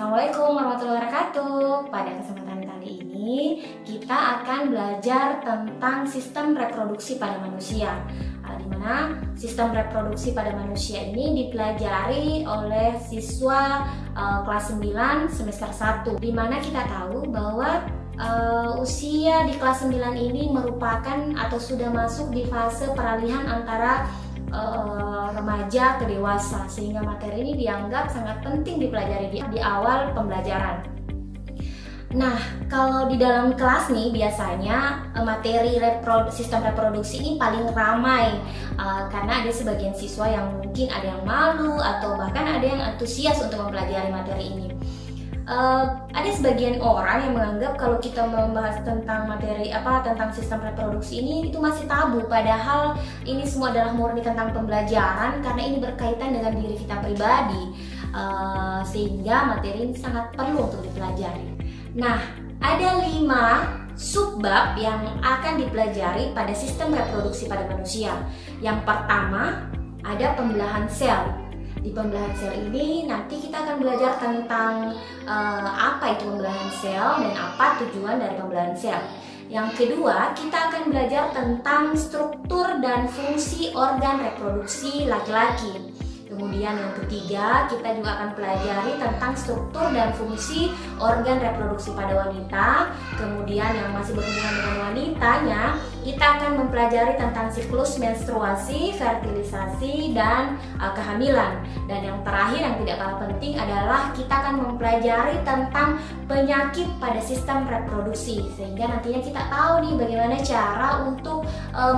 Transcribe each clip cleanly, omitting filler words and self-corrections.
Assalamualaikum warahmatullahi wabarakatuh. Pada kesempatan kali ini kita akan belajar tentang sistem reproduksi pada manusia, di mana sistem reproduksi pada manusia ini dipelajari oleh siswa kelas 9 semester 1, di mana kita tahu bahwa usia di kelas 9 ini merupakan atau sudah masuk di fase peralihan antara remaja ke dewasa, sehingga materi ini dianggap sangat penting dipelajari di awal pembelajaran. Nah, kalau di dalam kelas nih biasanya materi sistem reproduksi ini paling ramai, karena ada sebagian siswa yang mungkin ada yang malu atau bahkan ada yang antusias untuk mempelajari materi ini. Ada sebagian orang yang menganggap kalau kita membahas tentang tentang sistem reproduksi ini itu masih tabu, padahal ini semua adalah murni tentang pembelajaran karena ini berkaitan dengan diri kita pribadi, sehingga materi ini sangat perlu untuk dipelajari. Nah, ada 5 subbab yang akan dipelajari pada sistem reproduksi pada manusia. Yang pertama ada pembelahan sel. Di pembelahan sel ini nanti kita akan belajar tentang apa itu pembelahan sel dan apa tujuan dari pembelahan sel. Yang kedua, kita akan belajar tentang struktur dan fungsi organ reproduksi laki-laki. Kemudian yang ketiga, kita juga akan pelajari tentang struktur dan fungsi organ reproduksi pada wanita. Kemudian yang masih berhubungan dengan wanitanya, kita akan mempelajari tentang siklus menstruasi, fertilisasi, dan kehamilan. Dan yang terakhir yang tidak kalah penting adalah kita akan mempelajari tentang penyakit pada sistem reproduksi, sehingga nantinya kita tahu nih bagaimana cara untuk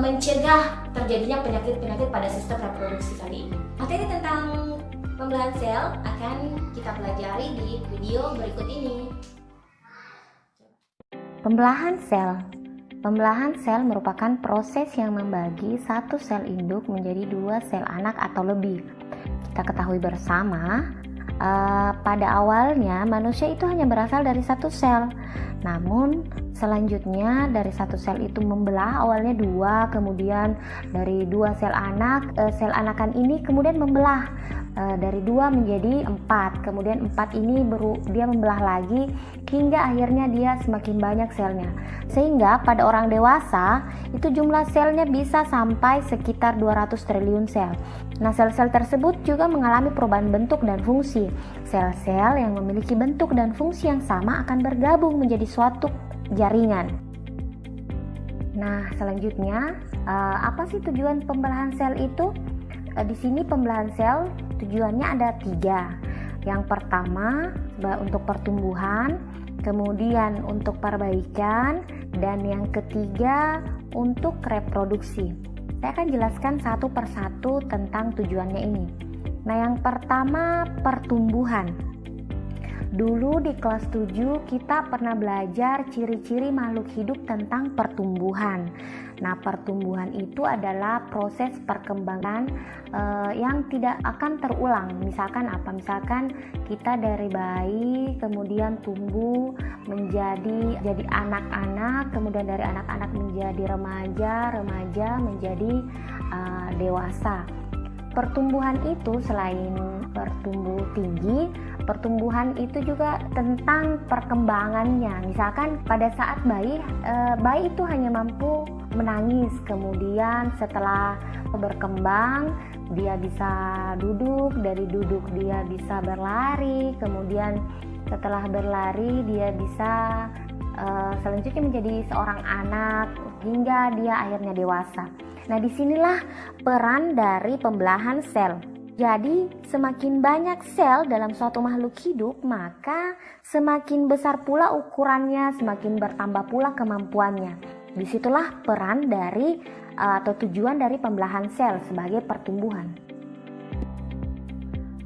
mencegah terjadinya penyakit-penyakit pada sistem reproduksi kali ini. Materi tentang pembelahan sel akan kita pelajari di video berikut ini. Pembelahan sel. Pembelahan sel merupakan proses yang membagi satu sel induk menjadi 2 sel anak atau lebih. Kita ketahui bersama, pada awalnya manusia itu hanya berasal dari satu sel. Namun selanjutnya dari satu sel itu membelah, awalnya 2, kemudian dari 2 sel sel anakan ini kemudian membelah dari 2 menjadi 4, kemudian 4 ini dia membelah lagi hingga akhirnya dia semakin banyak selnya, sehingga pada orang dewasa itu jumlah selnya bisa sampai sekitar 200 triliun sel. Nah, sel-sel tersebut juga mengalami perubahan bentuk dan fungsi. Sel-sel yang memiliki bentuk dan fungsi yang sama akan bergabung menjadi suatu jaringan. Nah, selanjutnya apa sih tujuan pembelahan sel itu? Di sini pembelahan sel tujuannya ada 3. Yang pertama untuk pertumbuhan, kemudian untuk perbaikan, dan yang ketiga untuk reproduksi. Saya akan jelaskan satu persatu tentang tujuannya ini. Nah, yang pertama pertumbuhan. Dulu di kelas 7 kita pernah belajar ciri-ciri makhluk hidup tentang pertumbuhan. Nah, pertumbuhan itu adalah proses perkembangan yang tidak akan terulang. Misalkan apa? Misalkan kita dari bayi kemudian tumbuh menjadi anak-anak, kemudian dari anak-anak menjadi remaja menjadi dewasa. Pertumbuhan itu selain bertumbuh tinggi, pertumbuhan itu juga tentang perkembangannya. Misalkan pada saat bayi itu hanya mampu menangis, kemudian setelah berkembang dia bisa duduk, dari duduk dia bisa berlari, kemudian setelah berlari dia bisa selanjutnya menjadi seorang anak hingga dia akhirnya dewasa. Nah, disinilah peran dari pembelahan sel. Jadi, semakin banyak sel dalam suatu makhluk hidup, maka semakin besar pula ukurannya, semakin bertambah pula kemampuannya. Disitulah peran dari atau tujuan dari pembelahan sel sebagai pertumbuhan.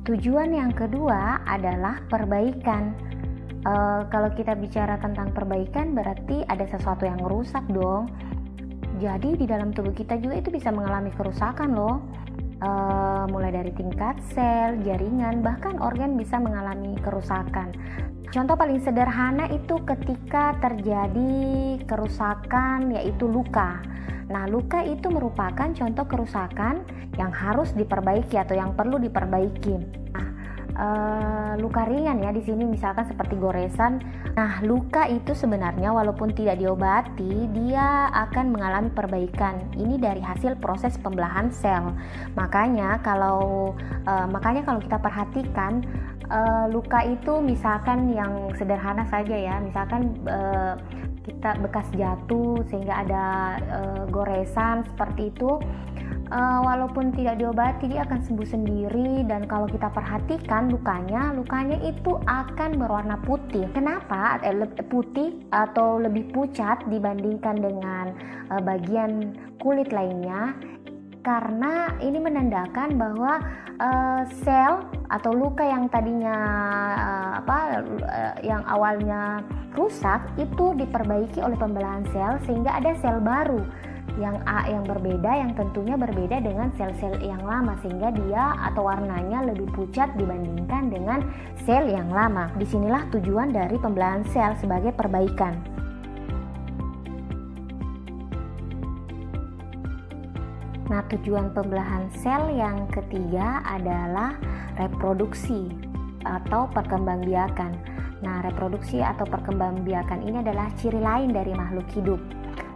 Tujuan yang kedua adalah perbaikan. Kalau kita bicara tentang perbaikan berarti ada sesuatu yang rusak dong. Jadi di dalam tubuh kita juga itu bisa mengalami kerusakan loh. Mulai dari tingkat sel, jaringan, bahkan organ bisa mengalami kerusakan. Contoh paling sederhana itu ketika terjadi kerusakan yaitu luka. Nah, luka itu merupakan contoh kerusakan yang harus diperbaiki atau yang perlu diperbaiki. Nah, luka ringan ya di sini, misalkan seperti goresan. Nah, luka itu sebenarnya walaupun tidak diobati, dia akan mengalami perbaikan. Ini dari hasil proses pembelahan sel. Makanya kalau kita perhatikan luka itu, misalkan yang sederhana saja ya, misalkan kita bekas jatuh sehingga ada goresan seperti itu, walaupun tidak diobati dia akan sembuh sendiri. Dan kalau kita perhatikan lukanya itu akan berwarna putih. Kenapa putih atau lebih pucat dibandingkan dengan bagian kulit lainnya? Karena ini menandakan bahwa sel atau luka yang tadinya yang awalnya rusak itu diperbaiki oleh pembelahan sel sehingga ada sel baru yang berbeda, yang tentunya berbeda dengan sel-sel yang lama, sehingga dia atau warnanya lebih pucat dibandingkan dengan sel yang lama. Disinilah tujuan dari pembelahan sel sebagai perbaikan. Nah, tujuan pembelahan sel yang ketiga adalah reproduksi atau perkembangbiakan. Nah, reproduksi atau perkembangbiakan ini adalah ciri lain dari makhluk hidup.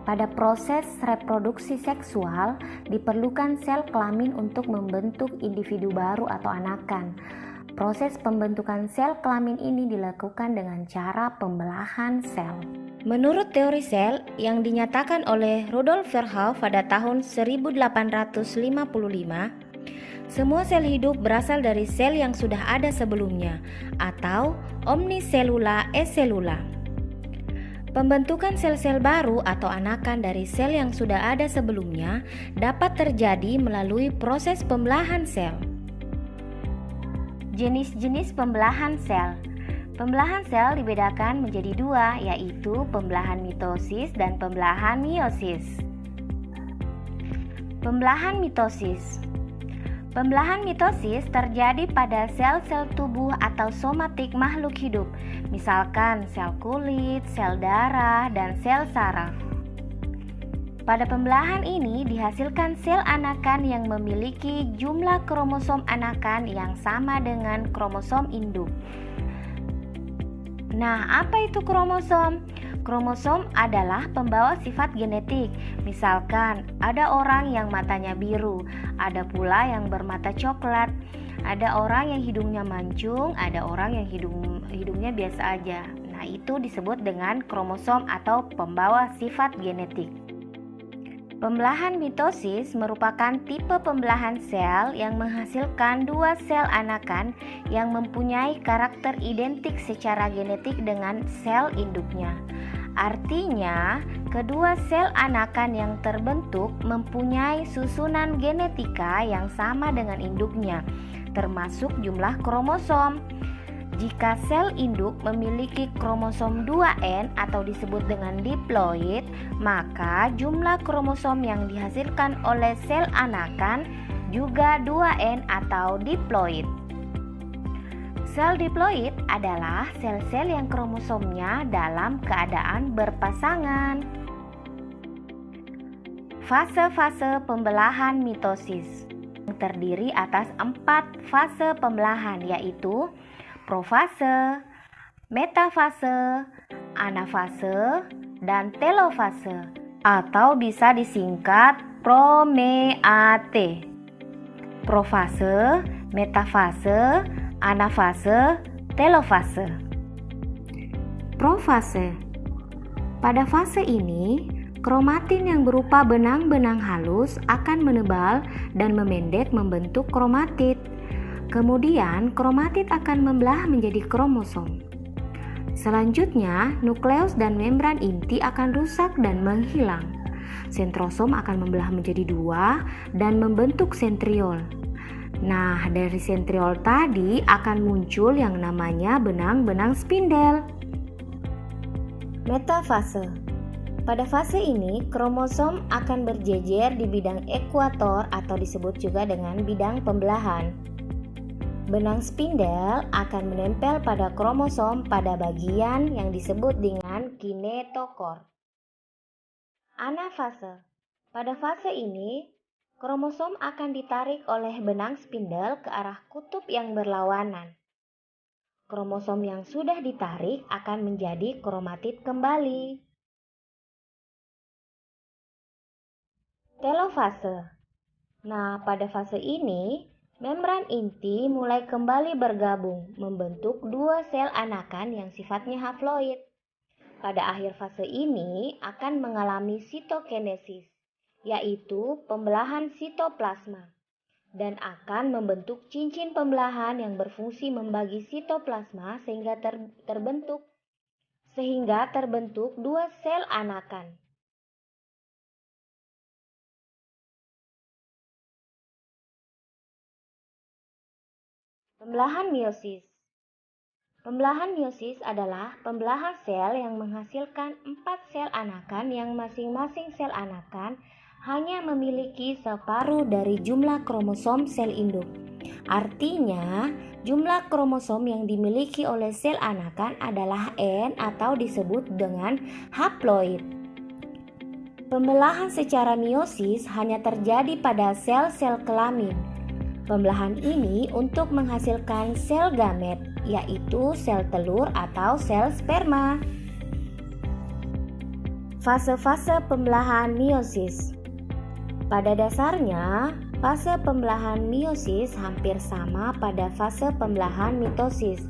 Pada proses reproduksi seksual, diperlukan sel kelamin untuk membentuk individu baru atau anakan. Proses pembentukan sel kelamin ini dilakukan dengan cara pembelahan sel. Menurut teori sel yang dinyatakan oleh Rudolf Virchow pada tahun 1855, semua sel hidup berasal dari sel yang sudah ada sebelumnya atau omniselula eselula. Pembentukan sel-sel baru atau anakan dari sel yang sudah ada sebelumnya dapat terjadi melalui proses pembelahan sel. Jenis-jenis pembelahan sel. Pembelahan sel dibedakan menjadi dua, yaitu pembelahan mitosis dan pembelahan meiosis. Pembelahan mitosis. Pembelahan mitosis terjadi pada sel-sel tubuh atau somatik makhluk hidup, misalkan sel kulit, sel darah, dan sel saraf. Pada pembelahan ini dihasilkan sel anakan yang memiliki jumlah kromosom anakan yang sama dengan kromosom induk. Nah, apa itu kromosom? Kromosom adalah pembawa sifat genetik. Misalkan ada orang yang matanya biru, ada pula yang bermata coklat, ada orang yang hidungnya mancung, ada orang yang hidungnya biasa aja. Nah, itu disebut dengan kromosom atau pembawa sifat genetik. Pembelahan mitosis merupakan tipe pembelahan sel yang menghasilkan dua sel anakan yang mempunyai karakter identik secara genetik dengan sel induknya. Artinya, kedua sel anakan yang terbentuk mempunyai susunan genetika yang sama dengan induknya, termasuk jumlah kromosom. Jika sel induk memiliki kromosom 2N atau disebut dengan diploid, maka jumlah kromosom yang dihasilkan oleh sel anakan juga 2N atau diploid. Sel diploid adalah sel-sel yang kromosomnya dalam keadaan berpasangan. Fase-fase pembelahan mitosis terdiri atas 4 fase pembelahan, yaitu profase, metafase, anafase, dan telofase, atau bisa disingkat promeate. Profase, metafase, anafase, telofase. Profase. Pada fase ini, kromatin yang berupa benang-benang halus akan menebal dan memendek membentuk kromatid. Kemudian, kromatid akan membelah menjadi kromosom. Selanjutnya, nukleus dan membran inti akan rusak dan menghilang. Sentrosom akan membelah menjadi dua dan membentuk sentriol. Nah, dari sentriol tadi akan muncul yang namanya benang-benang spindel. Metafase. Pada fase ini, kromosom akan berjejer di bidang ekuator atau disebut juga dengan bidang pembelahan. Benang spindel akan menempel pada kromosom pada bagian yang disebut dengan kinetokor. Anafase. Pada fase ini, kromosom akan ditarik oleh benang spindel ke arah kutub yang berlawanan. Kromosom yang sudah ditarik akan menjadi kromatid kembali. Telofase. Nah, pada fase ini, membran inti mulai kembali bergabung, membentuk dua sel anakan yang sifatnya haploid. Pada akhir fase ini akan mengalami sitokinesis, yaitu pembelahan sitoplasma, dan akan membentuk cincin pembelahan yang berfungsi membagi sitoplasma sehingga terbentuk dua sel anakan. Pembelahan meiosis. Pembelahan meiosis adalah pembelahan sel yang menghasilkan 4 sel anakan yang masing-masing sel anakan hanya memiliki separuh dari jumlah kromosom sel induk. Artinya, jumlah kromosom yang dimiliki oleh sel anakan adalah N atau disebut dengan haploid. Pembelahan secara meiosis hanya terjadi pada sel-sel kelamin. Pembelahan ini untuk menghasilkan sel gamet, yaitu sel telur atau sel sperma. Fase-fase pembelahan meiosis. Pada dasarnya, fase pembelahan meiosis hampir sama pada fase pembelahan mitosis.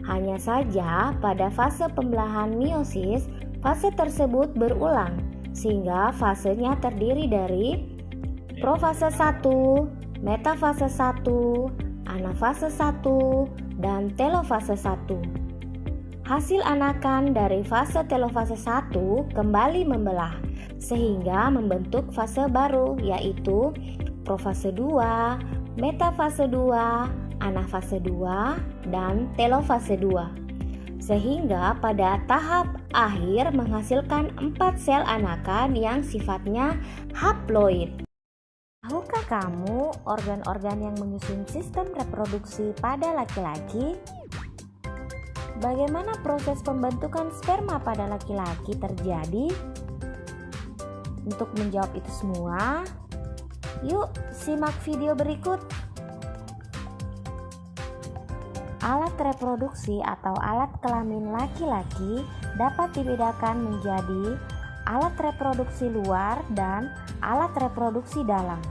Hanya saja pada fase pembelahan meiosis, fase tersebut berulang, sehingga fasenya terdiri dari profase 1, metafase 1, anafase 1, dan telofase 1. Hasil anakan dari fase telofase 1 kembali membelah, sehingga membentuk fase baru, yaitu profase 2, metafase 2, anafase 2, dan telofase 2. Sehingga pada tahap akhir menghasilkan 4 sel anakan yang sifatnya haploid. Tahukah kamu organ-organ yang menyusun sistem reproduksi pada laki-laki? Bagaimana proses pembentukan sperma pada laki-laki terjadi? Untuk menjawab itu semua, yuk simak video berikut. Alat reproduksi atau alat kelamin laki-laki dapat dibedakan menjadi alat reproduksi luar dan alat reproduksi dalam.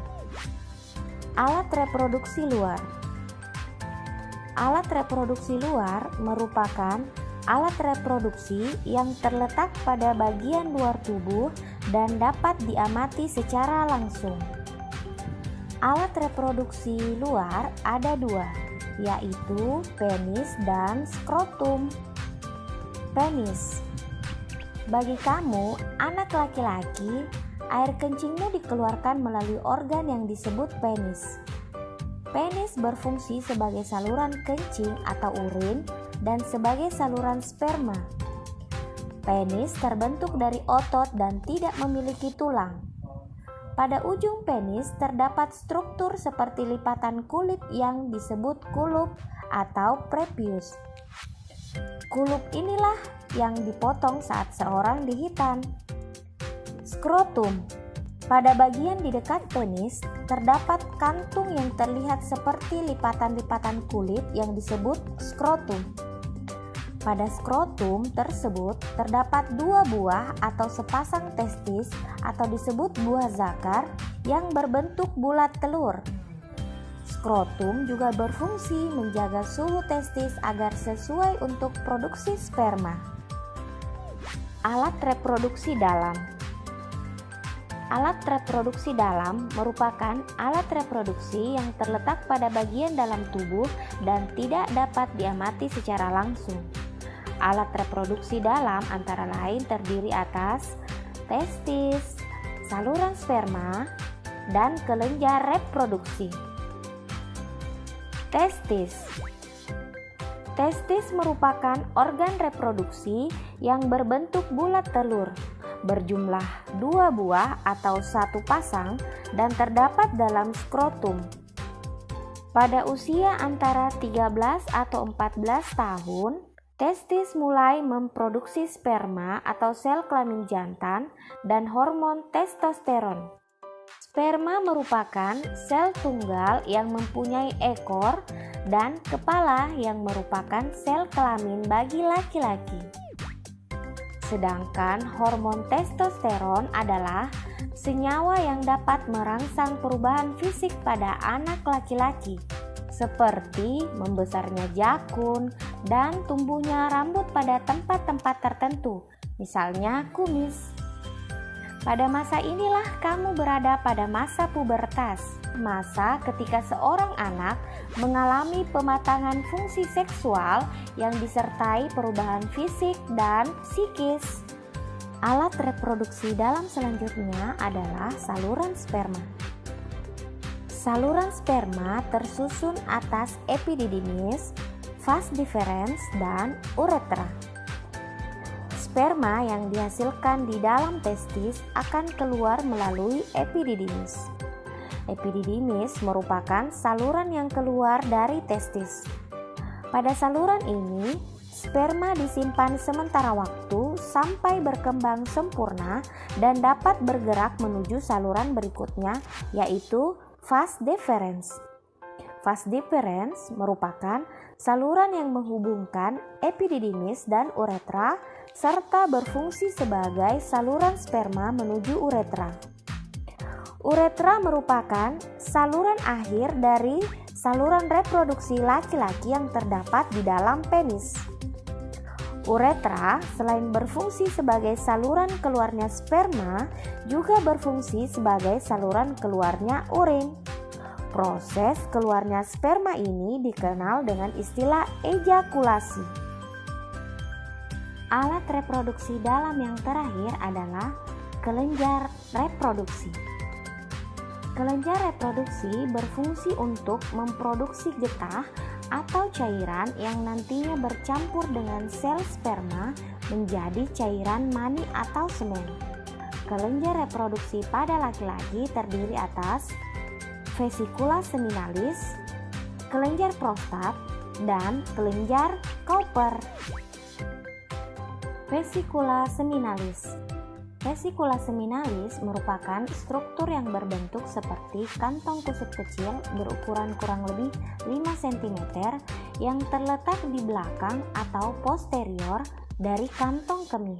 Alat reproduksi luar. Alat reproduksi luar merupakan alat reproduksi yang terletak pada bagian luar tubuh dan dapat diamati secara langsung. Alat reproduksi luar ada dua, yaitu penis dan skrotum. Penis. Bagi kamu, anak laki-laki, air kencingmu dikeluarkan melalui organ yang disebut penis. Penis berfungsi sebagai saluran kencing atau urin dan sebagai saluran sperma. Penis terbentuk dari otot dan tidak memiliki tulang. Pada ujung penis terdapat struktur seperti lipatan kulit yang disebut kulup atau prepuce. Kulup inilah yang dipotong saat seorang dihitan. Skrotum. Pada bagian di dekat penis terdapat kantung yang terlihat seperti lipatan-lipatan kulit yang disebut skrotum. Pada skrotum tersebut terdapat dua buah atau sepasang testis atau disebut buah zakar yang berbentuk bulat telur. Skrotum juga berfungsi menjaga suhu testis agar sesuai untuk produksi sperma. Alat reproduksi dalam. Alat reproduksi dalam merupakan alat reproduksi yang terletak pada bagian dalam tubuh dan tidak dapat diamati secara langsung. Alat reproduksi dalam antara lain terdiri atas testis, saluran sperma, dan kelenjar reproduksi. Testis. Testis merupakan organ reproduksi yang berbentuk bulat telur, berjumlah 2 buah atau 1 pasang dan terdapat dalam skrotum. Pada usia antara 13 atau 14 tahun, testis mulai memproduksi sperma atau sel kelamin jantan dan hormon testosteron. Sperma merupakan sel tunggal yang mempunyai ekor dan kepala yang merupakan sel kelamin bagi laki-laki. Sedangkan hormon testosteron adalah senyawa yang dapat merangsang perubahan fisik pada anak laki-laki, seperti membesarnya jakun dan tumbuhnya rambut pada tempat-tempat tertentu, misalnya kumis. Pada masa inilah kamu berada pada masa pubertas, masa ketika seorang anak mengalami pematangan fungsi seksual yang disertai perubahan fisik dan psikis. Alat reproduksi dalam selanjutnya adalah saluran sperma. Saluran sperma tersusun atas epididymis, vas deferens, dan uretra. Sperma yang dihasilkan di dalam testis akan keluar melalui epididymis. Epididymis merupakan saluran yang keluar dari testis. Pada saluran ini, sperma disimpan sementara waktu sampai berkembang sempurna dan dapat bergerak menuju saluran berikutnya, yaitu vas deferens. Vas deferens merupakan saluran yang menghubungkan epididymis dan uretra serta berfungsi sebagai saluran sperma menuju uretra. Uretra merupakan saluran akhir dari saluran reproduksi laki-laki yang terdapat di dalam penis. Uretra selain berfungsi sebagai saluran keluarnya sperma, juga berfungsi sebagai saluran keluarnya urin. Proses keluarnya sperma ini dikenal dengan istilah ejakulasi. Alat reproduksi dalam yang terakhir adalah kelenjar reproduksi. Kelenjar reproduksi berfungsi untuk memproduksi getah atau cairan yang nantinya bercampur dengan sel sperma menjadi cairan mani atau semen. Kelenjar reproduksi pada laki-laki terdiri atas vesikula seminalis, kelenjar prostat, dan kelenjar Cowper. Vesikula seminalis. Vesikula seminalis merupakan struktur yang berbentuk seperti kantong kusut kecil berukuran kurang lebih 5 cm yang terletak di belakang atau posterior dari kantong kemih.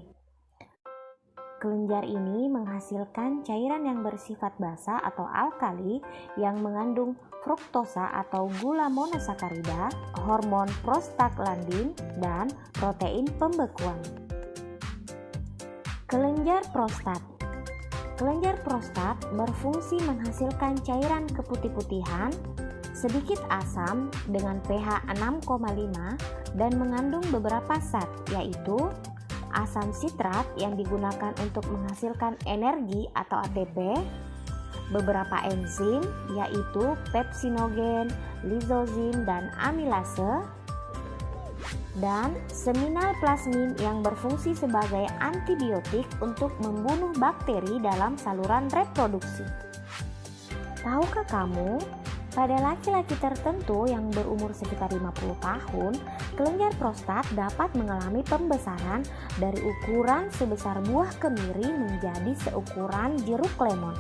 Kelenjar ini menghasilkan cairan yang bersifat basa atau alkali yang mengandung fruktosa atau gula monosakarida, hormon prostaglandin, dan protein pembekuan. Kelenjar prostat. Kelenjar prostat berfungsi menghasilkan cairan keputih-putihan, sedikit asam dengan pH 6,5 dan mengandung beberapa zat, yaitu asam sitrat yang digunakan untuk menghasilkan energi atau ATP, beberapa enzim yaitu pepsinogen, lizozim, dan amilase, dan seminal plasmin yang berfungsi sebagai antibiotik untuk membunuh bakteri dalam saluran reproduksi. Tahukah kamu, pada laki-laki tertentu yang berumur sekitar 50 tahun, kelenjar prostat dapat mengalami pembesaran dari ukuran sebesar buah kemiri menjadi seukuran jeruk lemon,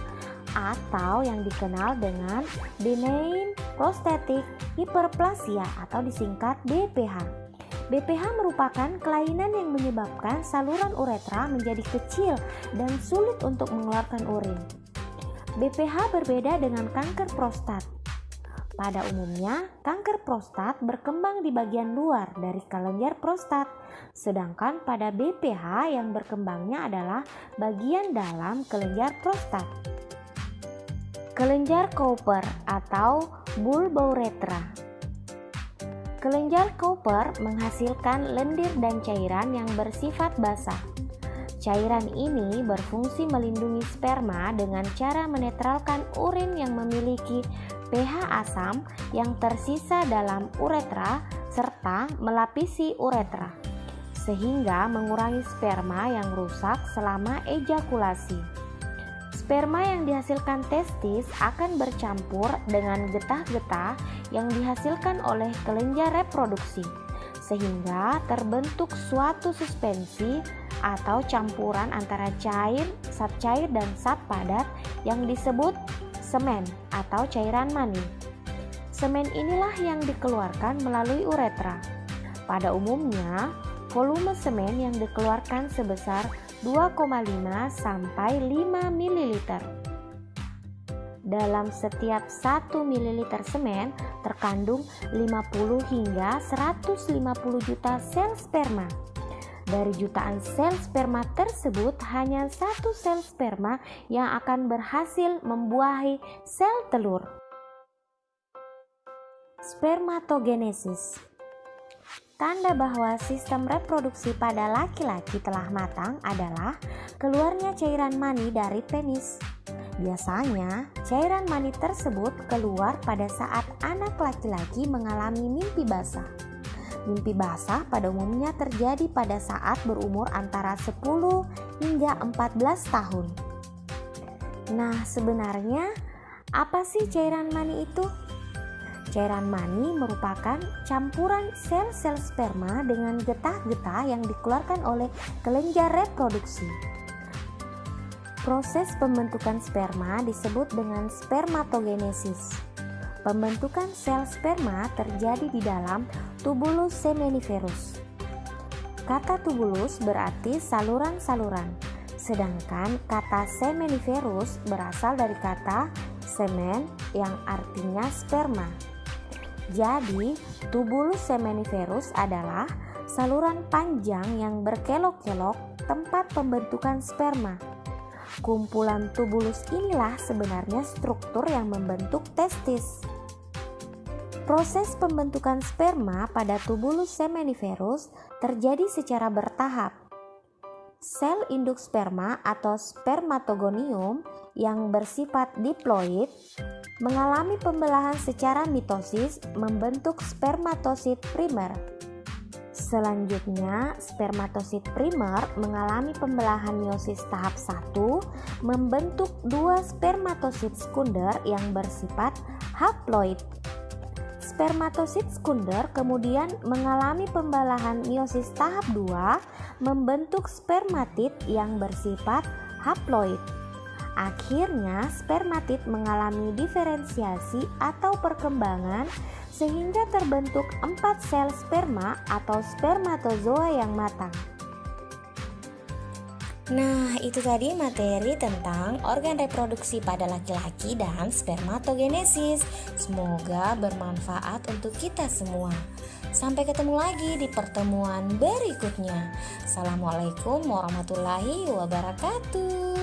atau yang dikenal dengan benign prostatic hyperplasia atau disingkat BPH. BPH merupakan kelainan yang menyebabkan saluran uretra menjadi kecil dan sulit untuk mengeluarkan urin. BPH berbeda dengan kanker prostat. Pada umumnya, kanker prostat berkembang di bagian luar dari kelenjar prostat, sedangkan pada BPH yang berkembangnya adalah bagian dalam kelenjar prostat. Kelenjar Cowper atau bulbouretra. Kelenjar Cowper menghasilkan lendir dan cairan yang bersifat basah. Cairan ini berfungsi melindungi sperma dengan cara menetralkan urin yang memiliki pH asam yang tersisa dalam uretra serta melapisi uretra, sehingga mengurangi sperma yang rusak selama ejakulasi. Sperma yang dihasilkan testis akan bercampur dengan getah-getah yang dihasilkan oleh kelenjar reproduksi, sehingga terbentuk suatu suspensi atau campuran antara cair, zat cair dan zat padat yang disebut semen atau cairan mani. Semen inilah yang dikeluarkan melalui uretra. Pada umumnya, volume semen yang dikeluarkan sebesar 2,5 sampai 5 ml. Dalam setiap 1 ml semen terkandung 50 hingga 150 juta sel sperma. Dari jutaan sel sperma tersebut, hanya satu sel sperma yang akan berhasil membuahi sel telur. Spermatogenesis. Tanda bahwa sistem reproduksi pada laki-laki telah matang adalah keluarnya cairan mani dari penis. Biasanya, cairan mani tersebut keluar pada saat anak laki-laki mengalami mimpi basah. Mimpi basah pada umumnya terjadi pada saat berumur antara 10 hingga 14 tahun. Nah, sebenarnya apa sih cairan mani itu? Cairan mani merupakan campuran sel-sel sperma dengan getah-getah yang dikeluarkan oleh kelenjar reproduksi. Proses pembentukan sperma disebut dengan spermatogenesis. Pembentukan sel sperma terjadi di dalam tubulus seminiferus. Kata tubulus berarti saluran-saluran, sedangkan kata seminiferus berasal dari kata semen yang artinya sperma. Jadi, tubulus seminiferus adalah saluran panjang yang berkelok-kelok tempat pembentukan sperma. Kumpulan tubulus inilah sebenarnya struktur yang membentuk testis. Proses pembentukan sperma pada tubulus seminiferus terjadi secara bertahap. Sel induk sperma atau spermatogonium yang bersifat diploid mengalami pembelahan secara mitosis membentuk spermatosit primer. Selanjutnya, spermatosit primer mengalami pembelahan meiosis tahap 1 membentuk dua spermatosit sekunder yang bersifat haploid. Spermatosit sekunder kemudian mengalami pembelahan meiosis tahap 2 membentuk spermatid yang bersifat haploid. Akhirnya, spermatid mengalami diferensiasi atau perkembangan sehingga terbentuk 4 sel sperma atau spermatozoa yang matang. Nah, itu tadi materi tentang organ reproduksi pada laki-laki dan spermatogenesis. Semoga bermanfaat untuk kita semua. Sampai ketemu lagi di pertemuan berikutnya. Assalamualaikum warahmatullahi wabarakatuh.